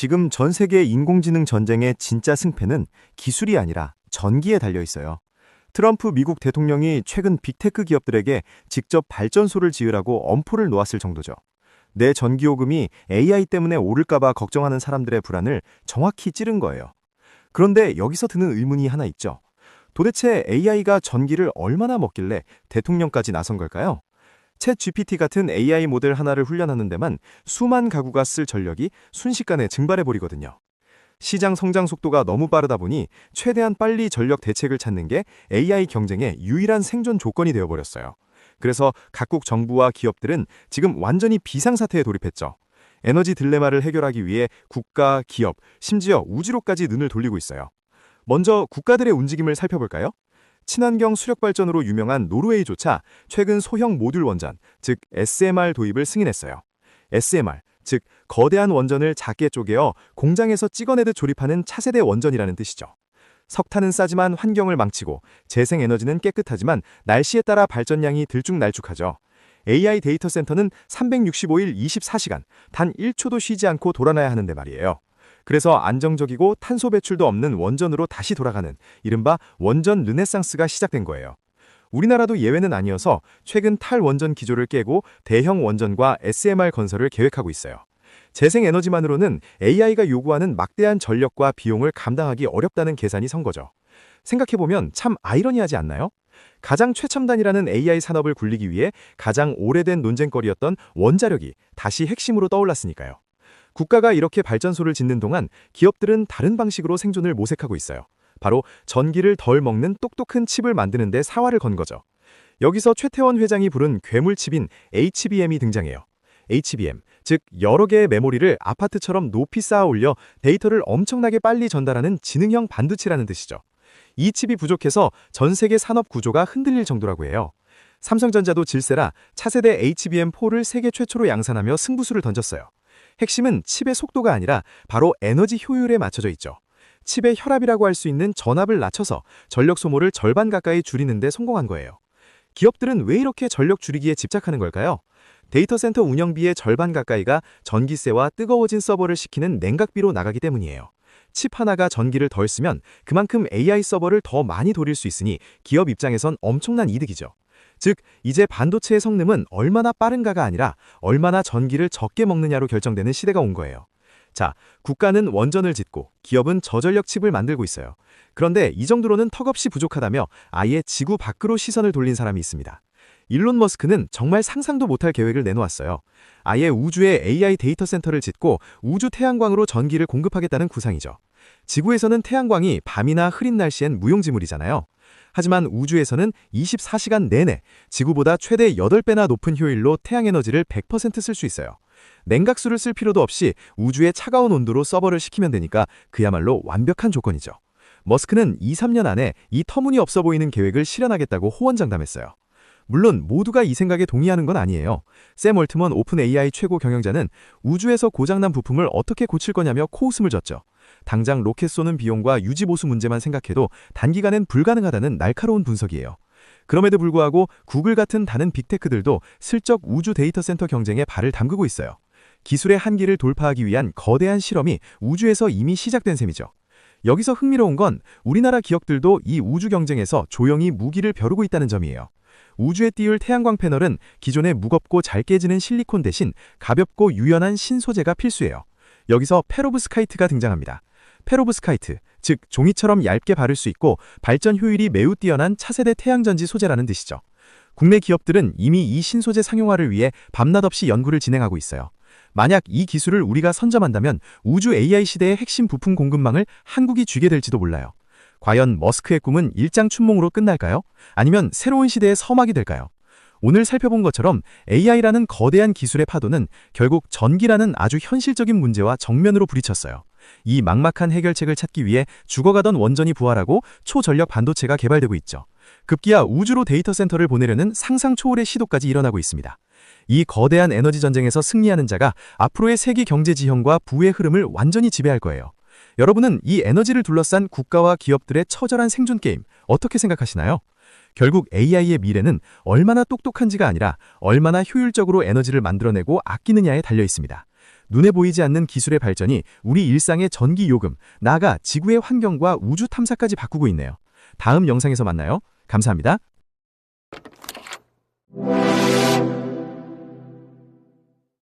지금 전 세계 인공지능 전쟁의 진짜 승패는 기술이 아니라 전기에 달려 있어요. 트럼프 미국 대통령이 최근 빅테크 기업들에게 직접 발전소를 지으라고 엄포를 놓았을 정도죠. 내 전기요금이 AI 때문에 오를까봐 걱정하는 사람들의 불안을 정확히 찌른 거예요. 그런데 여기서 드는 의문이 하나 있죠. 도대체 AI가 전기를 얼마나 먹길래 대통령까지 나선 걸까요? 챗 GPT 같은 AI 모델 하나를 훈련하는 데만 수만 가구가 쓸 전력이 순식간에 증발해버리거든요. 시장 성장 속도가 너무 빠르다 보니 최대한 빨리 전력 대책을 찾는 게 AI 경쟁의 유일한 생존 조건이 되어버렸어요. 그래서 각국 정부와 기업들은 지금 완전히 비상사태에 돌입했죠. 에너지 딜레마를 해결하기 위해 국가, 기업, 심지어 우주로까지 눈을 돌리고 있어요. 먼저 국가들의 움직임을 살펴볼까요? 친환경 수력 발전으로 유명한 노르웨이조차 최근 소형 모듈 원전, 즉 SMR 도입을 승인했어요. SMR, 즉 거대한 원전을 작게 쪼개어 공장에서 찍어내듯 조립하는 차세대 원전이라는 뜻이죠. 석탄은 싸지만 환경을 망치고 재생에너지는 깨끗하지만 날씨에 따라 발전량이 들쭉날쭉하죠. AI 데이터 센터는 365일 24시간, 단 1초도 쉬지 않고 돌아나야 하는데 말이에요. 그래서 안정적이고 탄소 배출도 없는 원전으로 다시 돌아가는 이른바 원전 르네상스가 시작된 거예요. 우리나라도 예외는 아니어서 최근 탈원전 기조를 깨고 대형 원전과 SMR 건설을 계획하고 있어요. 재생에너지만으로는 AI가 요구하는 막대한 전력과 비용을 감당하기 어렵다는 계산이 선 거죠. 생각해보면 참 아이러니하지 않나요? 가장 최첨단이라는 AI 산업을 굴리기 위해 가장 오래된 논쟁거리였던 원자력이 다시 핵심으로 떠올랐으니까요. 국가가 이렇게 발전소를 짓는 동안 기업들은 다른 방식으로 생존을 모색하고 있어요. 바로 전기를 덜 먹는 똑똑한 칩을 만드는 데 사활을 건 거죠. 여기서 최태원 회장이 부른 괴물칩인 HBM이 등장해요. HBM, 즉 여러 개의 메모리를 아파트처럼 높이 쌓아 올려 데이터를 엄청나게 빨리 전달하는 지능형 반도체라는 뜻이죠. 이 칩이 부족해서 전 세계 산업 구조가 흔들릴 정도라고 해요. 삼성전자도 질세라 차세대 HBM4를 세계 최초로 양산하며 승부수를 던졌어요. 핵심은 칩의 속도가 아니라 바로 에너지 효율에 맞춰져 있죠. 칩의 혈압이라고 할 수 있는 전압을 낮춰서 전력 소모를 절반 가까이 줄이는 데 성공한 거예요. 기업들은 왜 이렇게 전력 줄이기에 집착하는 걸까요? 데이터 센터 운영비의 절반 가까이가 전기세와 뜨거워진 서버를 시키는 냉각비로 나가기 때문이에요. 칩 하나가 전기를 덜 쓰면 그만큼 AI 서버를 더 많이 돌릴 수 있으니 기업 입장에선 엄청난 이득이죠. 즉, 이제 반도체의 성능은 얼마나 빠른가가 아니라 얼마나 전기를 적게 먹느냐로 결정되는 시대가 온 거예요. 자, 국가는 원전을 짓고 기업은 저전력 칩을 만들고 있어요. 그런데 이 정도로는 턱없이 부족하다며 아예 지구 밖으로 시선을 돌린 사람이 있습니다. 일론 머스크는 정말 상상도 못할 계획을 내놓았어요. 아예 우주에 AI 데이터 센터를 짓고 우주 태양광으로 전기를 공급하겠다는 구상이죠. 지구에서는 태양광이 밤이나 흐린 날씨엔 무용지물이잖아요. 하지만 우주에서는 24시간 내내 지구보다 최대 8배나 높은 효율로 태양에너지를 100% 쓸 수 있어요. 냉각수를 쓸 필요도 없이 우주의 차가운 온도로 서버를 식히면 되니까 그야말로 완벽한 조건이죠. 머스크는 2-3년 안에 이 터무니없어 보이는 계획을 실현하겠다고 호언장담했어요. 물론 모두가 이 생각에 동의하는 건 아니에요. 샘 올트먼 오픈 AI 최고 경영자는 우주에서 고장난 부품을 어떻게 고칠 거냐며 코웃음을 졌죠. 당장 로켓 쏘는 비용과 유지 보수 문제만 생각해도 단기간엔 불가능하다는 날카로운 분석이에요. 그럼에도 불구하고 구글 같은 다른 빅테크들도 슬쩍 우주 데이터 센터 경쟁에 발을 담그고 있어요. 기술의 한계를 돌파하기 위한 거대한 실험이 우주에서 이미 시작된 셈이죠. 여기서 흥미로운 건 우리나라 기업들도 이 우주 경쟁에서 조용히 무기를 벼르고 있다는 점이에요. 우주에 띄울 태양광 패널은 기존의 무겁고 잘 깨지는 실리콘 대신 가볍고 유연한 신소재가 필수예요. 여기서 페로브스카이트가 등장합니다. 페로브스카이트, 즉 종이처럼 얇게 바를 수 있고 발전 효율이 매우 뛰어난 차세대 태양전지 소재라는 뜻이죠. 국내 기업들은 이미 이 신소재 상용화를 위해 밤낮 없이 연구를 진행하고 있어요. 만약 이 기술을 우리가 선점한다면 우주 AI 시대의 핵심 부품 공급망을 한국이 쥐게 될지도 몰라요. 과연 머스크의 꿈은 일장춘몽으로 끝날까요? 아니면 새로운 시대의 서막이 될까요? 오늘 살펴본 것처럼 AI라는 거대한 기술의 파도는 결국 전기라는 아주 현실적인 문제와 정면으로 부딪혔어요. 이 막막한 해결책을 찾기 위해 죽어가던 원전이 부활하고 초전력 반도체가 개발되고 있죠. 급기야 우주로 데이터 센터를 보내려는 상상 초월의 시도까지 일어나고 있습니다. 이 거대한 에너지 전쟁에서 승리하는 자가 앞으로의 세계 경제 지형과 부의 흐름을 완전히 지배할 거예요. 여러분은 이 에너지를 둘러싼 국가와 기업들의 처절한 생존 게임 어떻게 생각하시나요? 결국 AI의 미래는 얼마나 똑똑한지가 아니라 얼마나 효율적으로 에너지를 만들어내고 아끼느냐에 달려 있습니다. 눈에 보이지 않는 기술의 발전이 우리 일상의 전기 요금, 나아가 지구의 환경과 우주 탐사까지 바꾸고 있네요. 다음 영상에서 만나요. 감사합니다.